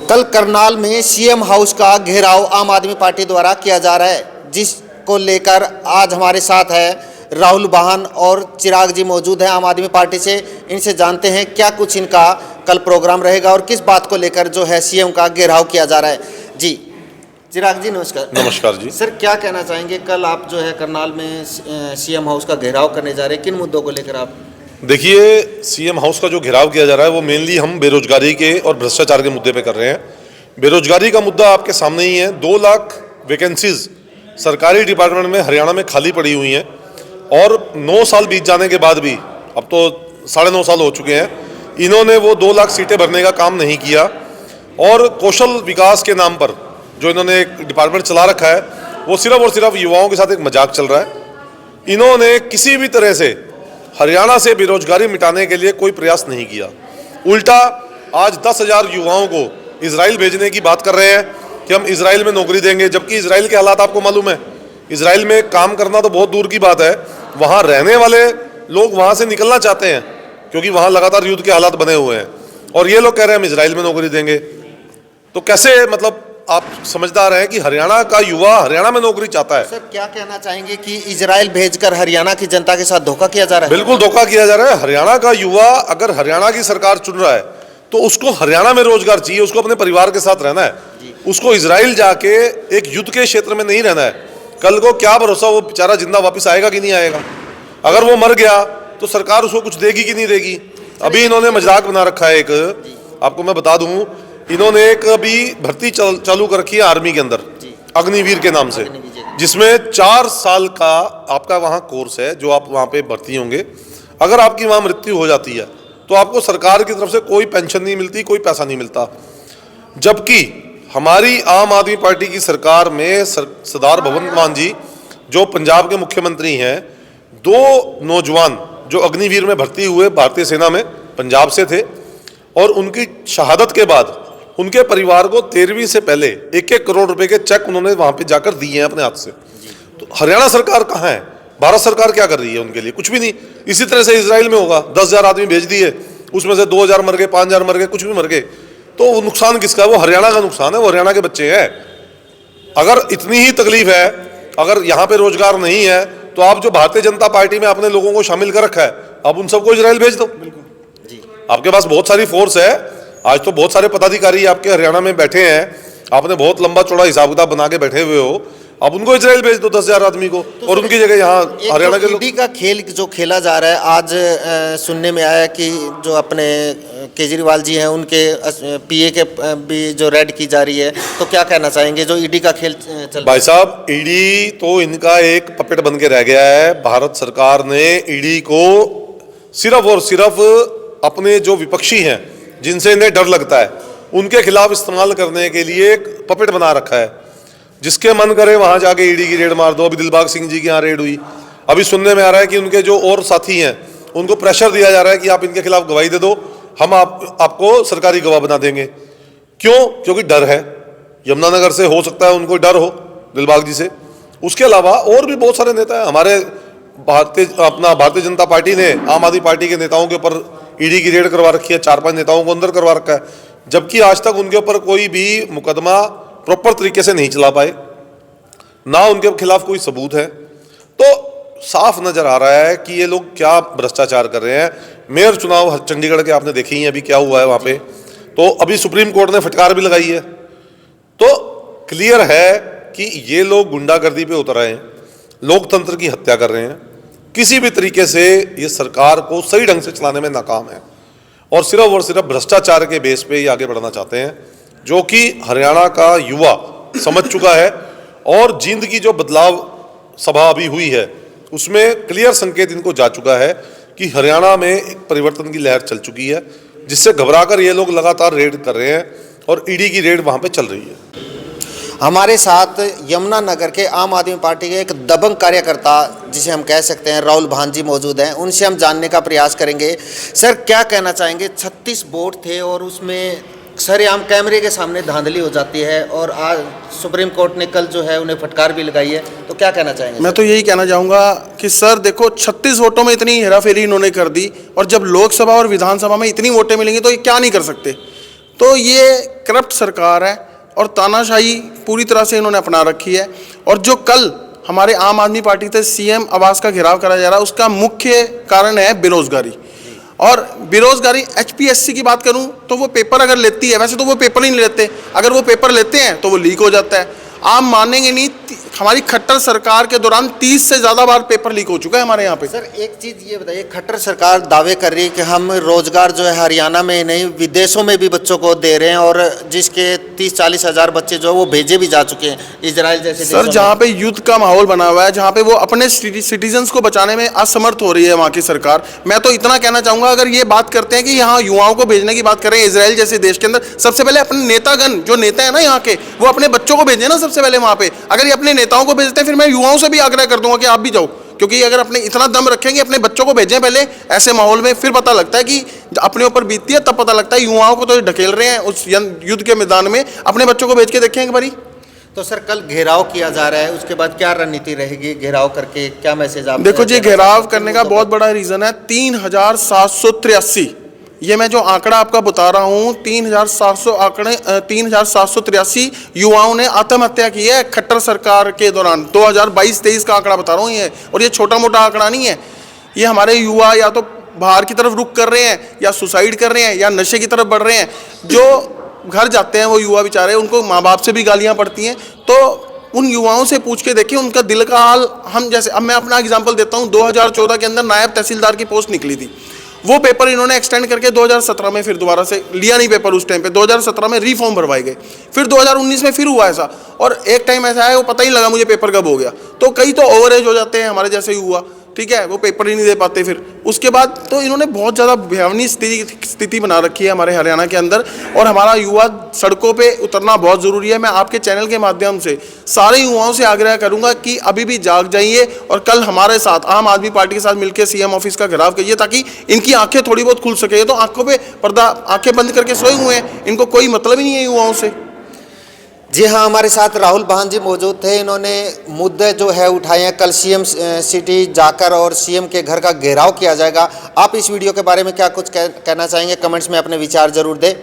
कल करनाल में CM house का घेराव आम आदमी पार्टी द्वारा किया जा रहा है, जिसको लेकर आज हमारे साथ है राहुल बाहन और चिराग जी मौजूद हैं आम आदमी पार्टी से। इनसे जानते हैं क्या कुछ इनका कल प्रोग्राम रहेगा और किस बात को लेकर जो है सीएम का घेराव किया जा रहा है। जी चिराग जी नमस्कार। नमस्कार जी। सर क्या कहना चाहेंगे, कल आप जो है करनाल में सीएम हाउस का घेराव करने जा रहे हैं, किन मुद्दों को लेकर आप? देखिए, सीएम हाउस का जो घेराव किया जा रहा है वो मेनली हम बेरोजगारी के और भ्रष्टाचार के मुद्दे पे कर रहे हैं। बेरोजगारी का मुद्दा आपके सामने ही है। 2 लाख वैकेंसीज सरकारी डिपार्टमेंट में हरियाणा में खाली पड़ी हुई हैं और 9 साल बीत जाने के बाद भी, अब तो 9.5 साल हो चुके हैं, इन्होंने वो 2 लाख सीटें भरने का काम नहीं किया। और कौशल विकास के नाम पर जो इन्होंने एक डिपार्टमेंट चला रखा है वो सिर्फ और सिर्फ युवाओं के साथ एक मजाक चल रहा है। इन्होंने किसी भी तरह से हरियाणा से बेरोजगारी मिटाने के लिए कोई प्रयास नहीं किया। उल्टा आज 10,000 युवाओं को इजराइल भेजने की बात कर रहे हैं कि हम इजराइल में नौकरी देंगे, जबकि इजराइल के हालात आपको मालूम है। इजराइल में काम करना तो बहुत दूर की बात है, वहाँ रहने वाले लोग वहाँ से निकलना चाहते हैं क्योंकि वहाँ लगातार युद्ध के हालात बने हुए हैं, और ये लोग कह रहे हैं हम इजराइल में नौकरी देंगे। तो कैसे, मतलब आप समझदार हैं कि हरियाणा का युवा हरियाणा में नौकरी चाहता है। सर क्या कहना चाहेंगे कि इजराइल भेजकर हरियाणा की जनता के साथ धोखा किया जा रहा है? बिल्कुल धोखा किया जा रहा है। हरियाणा का युवा अगर हरियाणा की सरकार चुन रहा है तो उसको हरियाणा में रोजगार चाहिए, उसको अपने परिवार के साथ रहना है, उसको इजराइल जाके एक युद्ध के क्षेत्र में नहीं रहना है। कल को क्या भरोसा वो बेचारा जिंदा वापस आएगा कि नहीं आएगा। अगर वो मर गया तो सरकार उसको कुछ देगी कि नहीं देगी। अभी इन्होंने मजाक बना रखा है एक, आपको मैं बता दूं, इन्होंने एक अभी भर्ती चालू कर रखी है आर्मी के अंदर, अग्निवीर के नाम से, जिसमें 4 साल का आपका वहाँ कोर्स है जो आप वहाँ पे भर्ती होंगे। अगर आपकी वहाँ मृत्यु हो जाती है तो आपको सरकार की तरफ से कोई पेंशन नहीं मिलती, कोई पैसा नहीं मिलता। जबकि हमारी आम आदमी पार्टी की सरकार में सरदार भगवंत मान जी जो पंजाब के मुख्यमंत्री हैं, 2 नौजवान जो अग्निवीर में भर्ती हुए भारतीय सेना में पंजाब से थे, और उनकी शहादत के बाद उनके परिवार को 13वीं से पहले 1-1 करोड़ रुपए के चेक उन्होंने वहां पे जाकर दिए हैं अपने हाथ से। तो हरियाणा सरकार कहाँ है? भारत सरकार क्या कर रही है उनके लिए? कुछ भी नहीं। इसी तरह से इजराइल में होगा, 10,000 आदमी भेज दिए, उसमें से 2,000 मर गए, 5,000 मर गए, कुछ भी मर गए, तो वो नुकसान किसका है? वो हरियाणा का नुकसान है, वो हरियाणा के बच्चे हैं। अगर इतनी ही तकलीफ है, अगर यहाँ पे रोजगार नहीं है, तो आप जो भारतीय जनता पार्टी में अपने लोगों को शामिल कर रखा है, अब उन सबको इजराइल भेज दो। आपके पास बहुत सारी फोर्स है, आज तो बहुत सारे पदाधिकारी आपके हरियाणा में बैठे हैं, आपने बहुत लंबा चौड़ा हिसाब किताब बना के बैठे हुए हो, अब उनको इजराइल भेज दो 10,000 आदमी को, तो और उनकी जगह यहाँ हरियाणा के लोग। ईडी का खेल जो खेला जा रहा है, आज सुनने में आया कि जो अपने केजरीवाल जी हैं उनके पीए के भी जो रेड की जा रही है, तो क्या कहना चाहेंगे जो ईडी का खेल चल? भाई साहब, ईडी तो इनका एक पपेट बन के रह गया है। भारत सरकार ने ईडी को सिर्फ और सिर्फ अपने जो विपक्षी हैं जिनसे इन्हें डर लगता है उनके खिलाफ इस्तेमाल करने के लिए एक पपेट बना रखा है। जिसके मन करे वहां जाके ईडी की रेड मार दो। अभी दिलबाग सिंह जी की यहाँ रेड हुई। अभी सुनने में आ रहा है कि उनके जो और साथी हैं उनको प्रेशर दिया जा रहा है कि आप इनके खिलाफ गवाही दे दो, हम आपको सरकारी गवाह बना देंगे। क्यों? क्योंकि डर है। यमुनानगर से हो सकता है उनको डर हो दिलबाग जी से। उसके अलावा और भी बहुत सारे नेता हैं हमारे। भारतीय जनता पार्टी ने आम आदमी पार्टी के नेताओं के ऊपर ईडी की रेड करवा रखी है, 4-5 नेताओं को अंदर करवा रखा है, जबकि आज तक उनके ऊपर कोई भी मुकदमा प्रॉपर तरीके से नहीं चला पाए, ना उनके खिलाफ कोई सबूत है। तो साफ नजर आ रहा है कि ये लोग क्या भ्रष्टाचार कर रहे हैं। मेयर चुनाव चंडीगढ़ के आपने देखे ही हैं, अभी क्या हुआ है वहाँ पे। तो अभी सुप्रीम कोर्ट ने फटकार भी लगाई है। तो क्लियर है कि ये लोग गुंडागर्दी पे उतर आए हैं, लोकतंत्र की हत्या कर रहे हैं, किसी भी तरीके से ये सरकार को सही ढंग से चलाने में नाकाम है, और सिर्फ भ्रष्टाचार के बेस पे ये आगे बढ़ना चाहते हैं, जो कि हरियाणा का युवा समझ चुका है। और जींद की जो बदलाव सभा अभी हुई है उसमें क्लियर संकेत इनको जा चुका है कि हरियाणा में एक परिवर्तन की लहर चल चुकी है, जिससे घबराकर ये लोग लगातार रेड कर रहे हैं और ईडी की रेड वहाँ पे चल रही है। हमारे साथ यमुनानगर के आम आदमी पार्टी के एक दबंग कार्यकर्ता, जिसे हम कह सकते हैं राहुल बाहन जी मौजूद हैं, उनसे हम जानने का प्रयास करेंगे। सर क्या कहना चाहेंगे? 36 वोट थे और उसमें सरेआम कैमरे के सामने धांधली हो जाती है, और आज सुप्रीम कोर्ट ने कल जो है उन्हें फटकार भी लगाई है, तो क्या कहना चाहेंगे? मैं तो यही कहना चाहूँगा कि सर देखो, 36 वोटों में इतनी हेराफेरी इन्होंने कर दी, और जब लोकसभा और विधानसभा में इतनी वोटें मिलेंगी तो ये क्या नहीं कर सकते। तो ये करप्ट सरकार है और तानाशाही पूरी तरह से इन्होंने अपना रखी है। और जो कल हमारे आम आदमी पार्टी से सीएम आवास का घेराव करा जा रहा है, उसका मुख्य कारण है बेरोजगारी। और बेरोजगारी, एचपीएससी की बात करूं तो वो पेपर अगर लेती है, वैसे तो वो पेपर ही नहीं लेते, अगर वो पेपर लेते हैं तो वो लीक हो जाता है। आप मानेंगे नहीं, हमारी खट्टर सरकार के दौरान 30 से ज़्यादा बार पेपर लीक हो चुका है हमारे यहाँ पे। सर एक चीज़ ये बताइए, खट्टर सरकार दावे कर रही है कि हम रोजगार जो है हरियाणा में नहीं विदेशों में भी बच्चों को दे रहे हैं, और जिसके 30-40 हज़ार बच्चे जो है वो भेजे भी जा चुके हैं इजराइल जैसे सर जहाँ पे युद्ध का माहौल बना हुआ है, जहाँ पे वो अपने सिटीजन्स को बचाने में असमर्थ हो रही है वहाँ की सरकार। मैं तो इतना कहना चाहूँगा, अगर ये बात करते हैं कि यहाँ युवाओं को भेजने की बात करें इजराइल जैसे देश के अंदर, सबसे पहले अपने नेतागण जो नेता है ना यहाँ के, वो अपने बच्चों को भेजें ना सबसे पहले वहाँ पे। अगर ये अपने नेताओं को भेजते हैं, फिर मैं युवाओं से भी आग्रह कर दूंगा कि आप भी जाओ, क्योंकि अगर अपने इतना दम रखेंगे, अपने बच्चों को भेजें पहले ऐसे माहौल में, फिर पता लगता है कि अपने ऊपर बीतती है, तब पता लगता है। युवाओं को तो ढकेल रहे हैं उस युद्ध के मैदान में, अपने बच्चों को भेज के देखें एक बारी। तो सर कल घेराव किया जा रहा है, उसके बाद क्या रणनीति रहेगी? घेराव करके क्या मैसेज आप देखो जी, घेराव करने का बहुत बड़ा रीजन है 3783। ये मैं जो आंकड़ा आपका बता रहा हूँ, 3783 युवाओं ने आत्महत्या की है खट्टर सरकार के दौरान। 2022-23 का आंकड़ा बता रहा हूँ ये, और ये छोटा मोटा आंकड़ा नहीं है। ये हमारे युवा या तो बाहर की तरफ रुख कर रहे हैं, या सुसाइड कर रहे हैं, या नशे की तरफ बढ़ रहे हैं। जो घर जाते हैं वो युवा बेचारे, उनको माँ बाप से भी गालियाँ पड़ती हैं। तो उन युवाओं से पूछ के देखिए उनका दिल का हाल। हम जैसे, अब मैं अपना एग्जाम्पल देता हूँ, 2014 के अंदर नायब तहसीलदार की पोस्ट निकली थी, वो पेपर इन्होंने एक्सटेंड करके 2017 में फिर दोबारा से लिया नहीं पेपर उस टाइम पे, 2017 में रीफॉर्म भरवाए गए, फिर 2019 में फिर हुआ ऐसा। और एक टाइम ऐसा है वो पता ही लगा मुझे पेपर कब हो गया। तो कई तो ओवर एज हो जाते हैं हमारे जैसे युवा, ठीक है, वो पेपर ही नहीं दे पाते फिर उसके बाद। तो इन्होंने बहुत ज़्यादा भयावनी स्थिति बना रखी है हमारे हरियाणा के अंदर, और हमारा युवा सड़कों पे उतरना बहुत ज़रूरी है। मैं आपके चैनल के माध्यम से सारे युवाओं से आग्रह करूंगा कि अभी भी जाग जाइए, और कल हमारे साथ आम आदमी पार्टी के साथ मिलकर सीएम ऑफिस का घेराव कीजिए, ताकि इनकी आंखें थोड़ी बहुत खुल सके। तो आंखों पे पर्दा, आंखें बंद करके सोए हुए हैं, इनको कोई मतलब ही नहीं है युवाओं से। जी हाँ, हमारे साथ राहुल भान जी मौजूद थे। इन्होंने मुद्दे जो है उठाए हैं, कल सीएम सिटी जाकर और सीएम के घर का घेराव किया जाएगा। आप इस वीडियो के बारे में क्या कुछ कहना चाहेंगे? कमेंट्स में अपने विचार जरूर दें।